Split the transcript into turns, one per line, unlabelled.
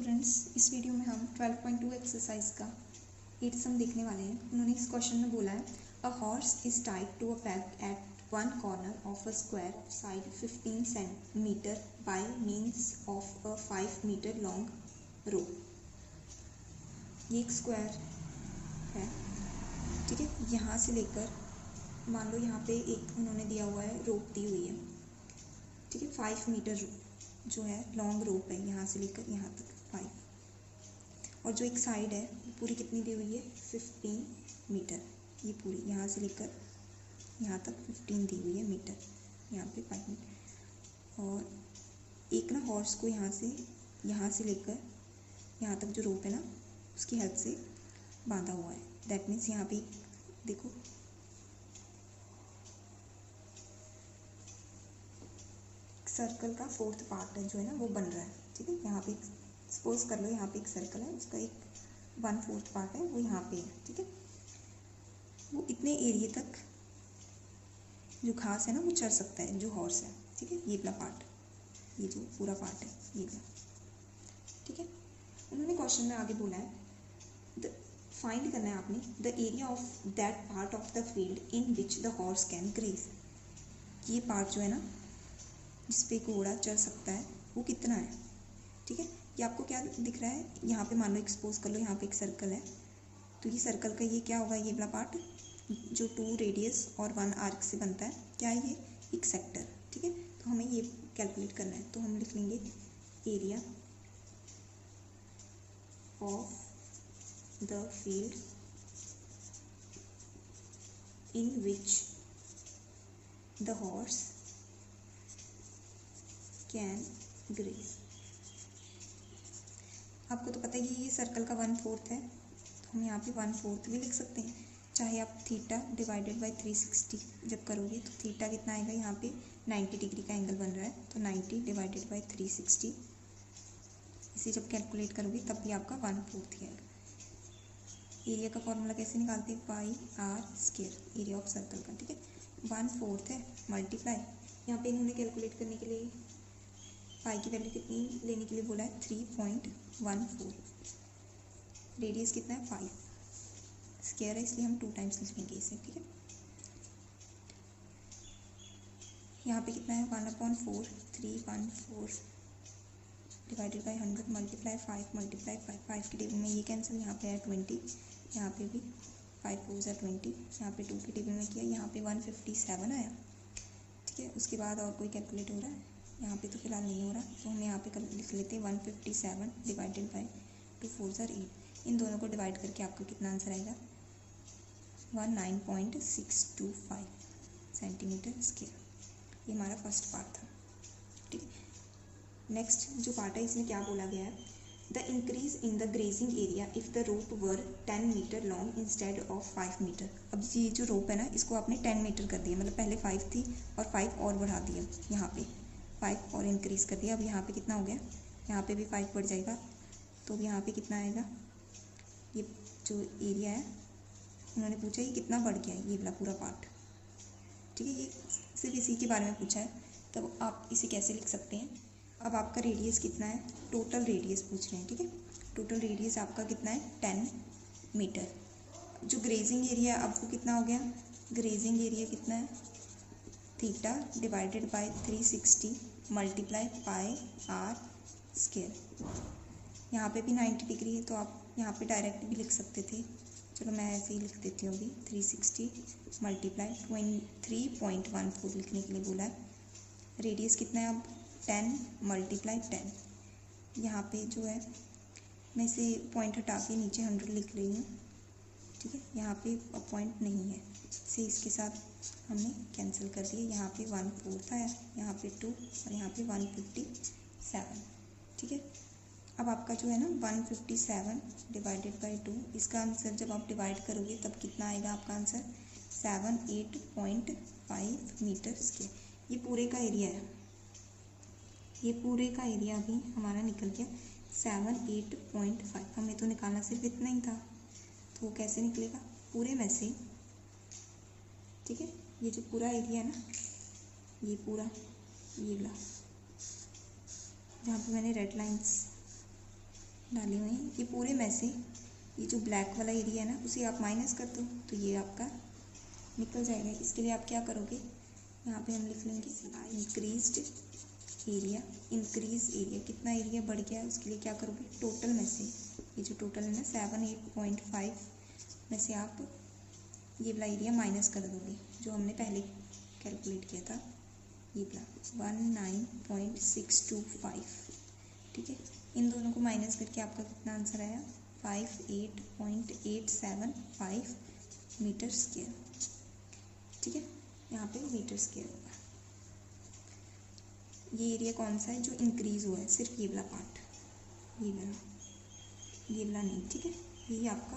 Students, इस video में हम 12.2 एक्सरसाइज का 8 सम देखने वाले हैं। उन्होंने इस क्वेश्चन में बोला है a horse is tied to a peg at one corner of a square side 15 centimetre by means of a 5 metre long rope. ये एक स्क्वायर है, ठीक है। यहाँ से लेकर मान लो यहाँ पे एक उन्होंने दिया हुआ है, रोप दी हुई है, ठीक है। 5 मीटर जो है लॉन्ग रोप है, यहाँ से लेकर यहाँ तक 5, और जो एक साइड है पूरी कितनी दी हुई है 15 मीटर। ये पूरी यहाँ से लेकर यहाँ तक 15 दी हुई है मीटर, यहाँ पे 5 मीटर। और एक ना हॉर्स को यहाँ से लेकर यहाँ तक जो रोप है ना, उसकी हेल्प से बांधा हुआ है। दैट मीन्स यहाँ पे देखो सर्कल का 4th पार्ट है जो है ना, वो बन रहा है, ठीक है। यहाँ पे सपोज कर लो यहाँ पे एक सर्कल है, उसका एक 1/4 पार्ट है, वो यहाँ पे है, ठीक है। वो इतने एरिया तक जो घास है ना वो चढ़ सकता है जो हॉर्स है, ठीक है। ये वाला पार्ट, ये जो पूरा पार्ट है ये वाला, ठीक है। उन्होंने क्वेश्चन में आगे बोला है फाइंड करना है आपने the area of that part of the field in which the horse can graze. ये पार्ट जो है ना जिस पे घोड़ा चढ़ सकता है वो कितना है, ठीक है। ये आपको क्या दिख रहा है, यहाँ पे मान लो एक्सपोज कर लो, यहाँ पे एक सर्कल है, तो ये सर्कल का ये क्या होगा, ये वाला पार्ट जो 2 रेडियस और 1 आर्क से बनता है, क्या है ये एक सेक्टर, ठीक है। तो हमें ये कैलकुलेट करना है, तो हम लिख लेंगे area of the field in which the horse can graze. आपको तो पता ही है ये सर्कल का 1/4 है, तो हम यहाँ पे 1/4 भी लिख सकते हैं। चाहे आप थीटा डिवाइडेड बाय 360 जब करोगे तो थीटा कितना आएगा, यहाँ पे 90 डिग्री का एंगल बन रहा है, तो 90 डिवाइडेड बाय 360 इसे जब कैलकुलेट करोगे तब भी आपका 1/4 ही आएगा। एरिया का फॉर्मूला कैसे निकालते हैं, pi r square area of circle का, ठीक है। 1/4 है मल्टीप्लाई, यहाँ पे इन्होंने कैलकुलेट करने के लिए पाई की वैल्यू कितनी लेने के लिए बोला है 3.14। रेडियस कितना है 5, स्क्वायर है इसलिए हम 2 टाइम्स लिखेंगे इसे, ठीक है। यहाँ पे कितना है 1/4, 314 डिवाइडेड बाई 100 मल्टीप्लाई 5 मल्टीप्लाई 5 के टेबल में ये कैंसिल, यहाँ पे है 20, यहाँ पे भी 5 4 ज़ा 20, यहाँ पे 2 के टेबल में किया, यहाँ पे 157 आया, ठीक है। उसके बाद और कोई कैलकुलेट हो रहा है, यहाँ पे तो फिलहाल नहीं हो रहा, तो हम यहाँ पे लिख लेते हैं 157 डिवाइडेड बाई 2 4 ज़ा 8। इन दोनों को डिवाइड करके आपका कितना आंसर आएगा 19.625 सेंटीमीटर स्क्वायर। ये हमारा फर्स्ट पार्ट था, ठीक है। नेक्स्ट जो पार्ट है इसमें क्या बोला गया है, the increase in the grazing area if the rope were 10 metre long instead of 5 metre. अब ये जो रोप है ना इसको आपने 10 मीटर कर दिया, मतलब पहले 5 थी और 5 और बढ़ा दिया, यहाँ पे 5 और इंक्रीज़ कर दिया। अब यहाँ पे कितना हो गया, यहाँ पे भी 5 बढ़ जाएगा, तो अब यहाँ पे कितना आएगा, ये जो एरिया है उन्होंने पूछा ये कितना बढ़ गया है, ये वाला पूरा पार्ट, ठीक है। ये सिर्फ इसी के बारे में पूछा है, तब आप इसे कैसे लिख सकते हैं। अब आपका रेडियस कितना है, टोटल रेडियस पूछ रहे हैं, ठीक है। टोटल रेडियस आपका कितना है 10 मीटर। जो ग्रेजिंग एरिया आपको कितना हो गया, ग्रेजिंग एरिया कितना है theta divided by 360 multiply pi r square. यहाँ पे भी 90 डिग्री है, तो आप यहाँ पे डायरेक्ट भी लिख सकते थे, चलो मैं ऐसे ही लिख देती हूँ अभी 360 मल्टीप्लाई 3.14 लिखने के लिए बोला है। रेडियस कितना है अब 10 मल्टीप्लाई 10, यहाँ पे जो है मैं इसे पॉइंट हटा के नीचे 100 लिख रही हूँ, ठीक है। यहाँ पे पॉइंट नहीं है, इसे इसके साथ हमने कैंसिल कर दिया, यहाँ पे 1/4 आया, यहाँ पे 2 और यहाँ पे 157, ठीक है। अब आपका जो है ना 157 डिवाइडेड बाई 2, इसका आंसर जब आप डिवाइड करोगे तब कितना आएगा आपका आंसर 78.5 मीटर स्क्वायर। ये पूरे का एरिया है, ये पूरे का एरिया भी हमारा निकल गया 78.5। हमें तो निकालना सिर्फ इतना ही था, तो वो कैसे निकलेगा पूरे में से, ठीक है। ये जो पूरा एरिया है ना, ये पूरा ये वाला जहाँ पे मैंने रेड लाइंस डाली हुई हैं। ये पूरे में से ये जो ब्लैक वाला एरिया है ना, उसे आप माइनस कर दो तो ये आपका निकल जाएगा। इसके लिए आप क्या करोगे, यहाँ पे हम लिख लेंगे इंक्रीज्ड एरिया। इंक्रीज एरिया, कितना एरिया बढ़ गया है उसके लिए क्या करोगे, टोटल में से ये जो टोटल है ना 78.5 में से आप ये वाला एरिया माइनस कर दोगे जो हमने पहले कैलकुलेट किया था, ये वाला 19.625। ठीक है, इन दोनों को माइनस करके आपका कितना आंसर आया, 58.875 मीटर स्क्वायर। ठीक है, यहाँ पे मीटर स्क्वायर होगा। ये एरिया कौन सा है जो इंक्रीज हुआ है, सिर्फ ये वाला पार्ट, ये वाला नहीं। ठीक है, यही आपका